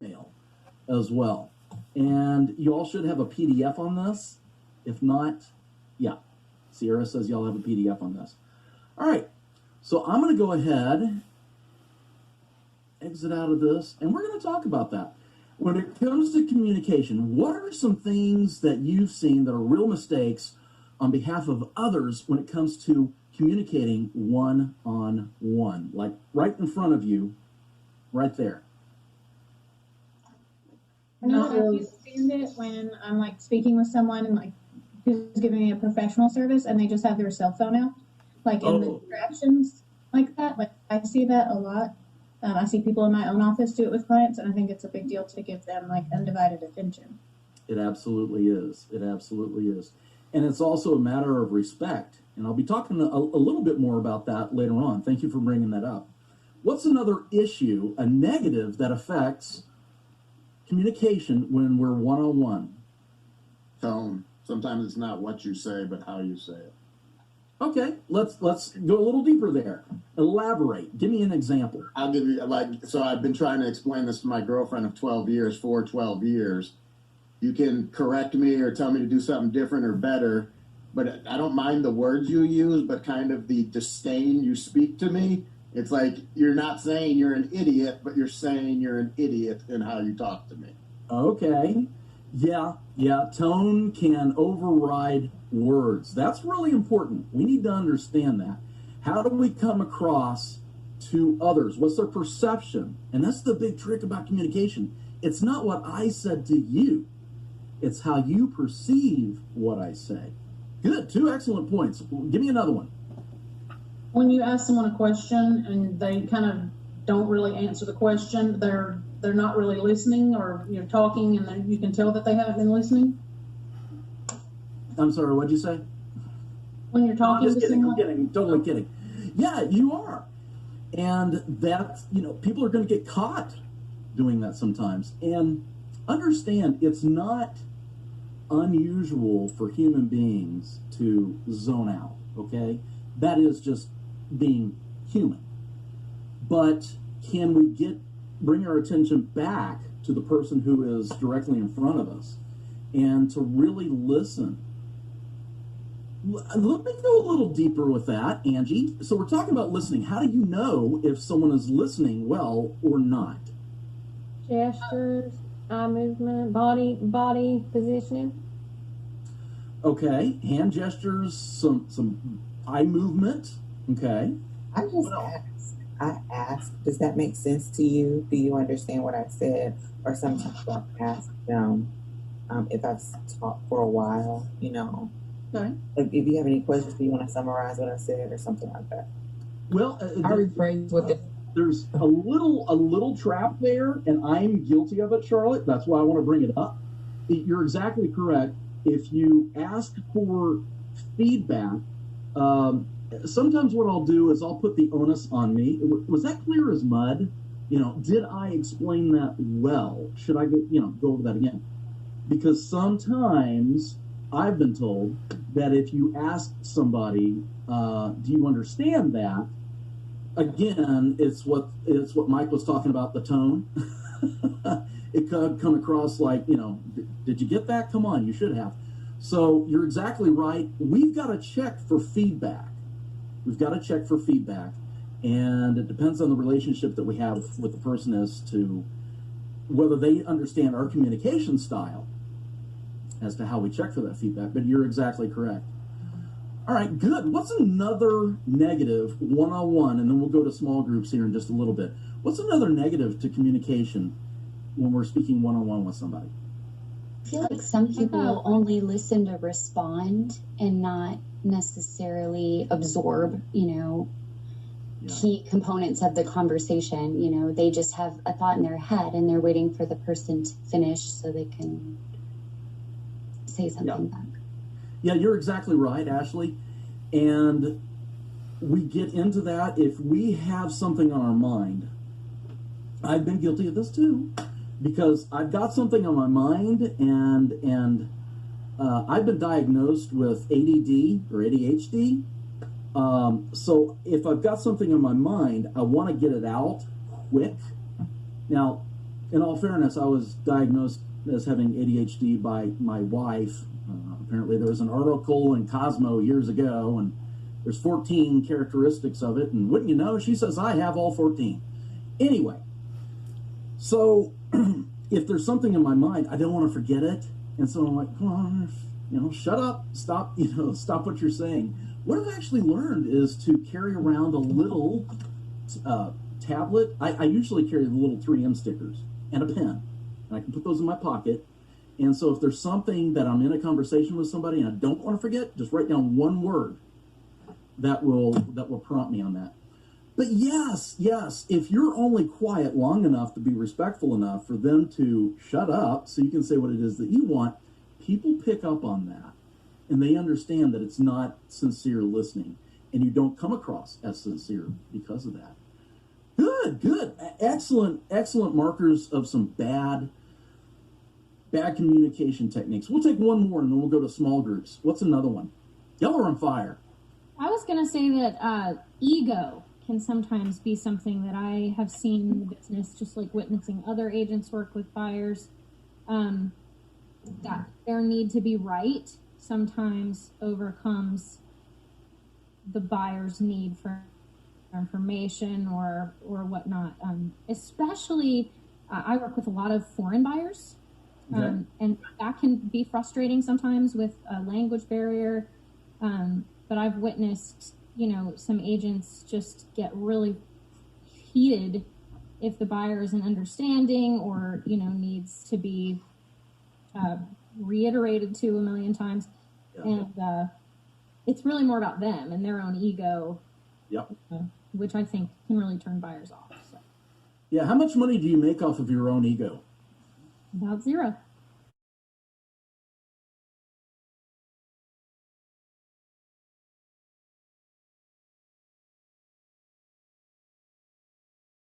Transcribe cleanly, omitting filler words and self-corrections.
email as well. And you all should have a PDF on this. If not, yeah, Sierra says y'all have a PDF on this. All right, so I'm going to go ahead, exit out of this, and we're going to talk about that. When it comes to communication, what are some things that you've seen that are real mistakes on behalf of others when it comes to communicating one-on-one, like right in front of you, right there? Not really understand it when I'm like speaking with someone and like who's giving me a professional service and they just have their cell phone out, like in the interactions like that. Like I see that a lot. I see people in my own office do it with clients, and I think it's a big deal to give them like undivided attention. It absolutely is. It absolutely is. And it's also a matter of respect. And I'll be talking a little bit more about that later on. Thank you for bringing that up. What's another issue, a negative that affects communication when we're one-on-one? Tone. Sometimes it's not what you say, but how you say it. Okay, let's go a little deeper there. Elaborate. Give me an example. I'll give you, so I've been trying to explain this to my girlfriend of 12 years, for 12 years. You can correct me or tell me to do something different or better, but I don't mind the words you use, but kind of the disdain you speak to me. It's like you're not saying you're an idiot, but you're saying you're an idiot in how you talk to me. Okay. Yeah. Tone can override words. That's really important. We need to understand that. How do we come across to others? What's their perception? And that's the big trick about communication. It's not what I said to you. It's how you perceive what I say. Good. 2 excellent points. Give me another one. When you ask someone a question and they kind of don't really answer the question, they're not really listening, or you're talking and then you can tell that they haven't been listening. I'm sorry, what'd you say? When you're talking to someone. I'm kidding, totally kidding. Yeah, you are. And that's, people are going to get caught doing that sometimes. And understand, it's not unusual for human beings to zone out, okay? That is just being human. But can we bring our attention back to the person who is directly in front of us and to really listen? Let me go a little deeper with that, Angie. So we're talking about listening. How do you know if someone is listening well or not? Gestures, eye movement, body positioning. Okay, hand gestures, some eye movement. Okay. I ask, does that make sense to you? Do you understand what I said? Or sometimes I'll ask them if I've talked for a while, Okay. If you have any questions, do you want to summarize what I said or something like that? Well, I rephrase with it. There's a little trap there, and I'm guilty of it, Charlotte. That's why I want to bring it up. You're exactly correct. If you ask for feedback, sometimes what I'll do is I'll put the onus on me. Was that clear as mud? Did I explain that well? Should I go over that again? Because sometimes I've been told that if you ask somebody, do you understand that? Again, it's what Mike was talking about, the tone. It could come across like, did you get that? Come on, you should have. So you're exactly right. We've got to check for feedback. And it depends on the relationship that we have with the person as to whether they understand our communication style as to how we check for that feedback. But you're exactly correct. All right, good. What's another negative one-on-one? And then we'll go to small groups here in just a little bit. What's another negative to communication when we're speaking one-on-one with somebody? I feel like some people only listen to respond and not necessarily absorb, key components of the conversation. They just have a thought in their head and they're waiting for the person to finish so they can say something back. Yeah, you're exactly right, Ashley. And we get into that if we have something on our mind. I've been guilty of this too, because I've got something on my mind, and I've been diagnosed with ADD or ADHD. So if I've got something on my mind, I want to get it out quick. Now, in all fairness, I was diagnosed as having ADHD by my wife. Apparently, there was an article in Cosmo years ago, and there's 14 characteristics of it. And wouldn't you know, she says I have all 14. Anyway, so if there's something in my mind, I don't want to forget it. And so I'm like, come on, shut up, stop, stop what you're saying. What I've actually learned is to carry around a little tablet. I usually carry the little 3M stickers and a pen, and I can put those in my pocket. And so if there's something that I'm in a conversation with somebody and I don't want to forget, just write down one word that will prompt me on that. But yes, if you're only quiet long enough to be respectful enough for them to shut up so you can say what it is that you want, people pick up on that, and they understand that it's not sincere listening, and you don't come across as sincere because of that. Good. Excellent markers of some bad communication techniques. We'll take one more, and then we'll go to small groups. What's another one? Y'all are on fire. I was going to say that ego can sometimes be something that I have seen in the business, just like witnessing other agents work with buyers, that their need to be right sometimes overcomes the buyer's need for information or whatnot. Especially, I work with a lot of foreign buyers, and that can be frustrating sometimes with a language barrier. But I've witnessed, some agents just get really heated if the buyer isn't understanding or, needs to be reiterated to a million times. Yeah. And it's really more about them and their own ego, which I think can really turn buyers off. So. Yeah, how much money do you make off of your own ego? About zero.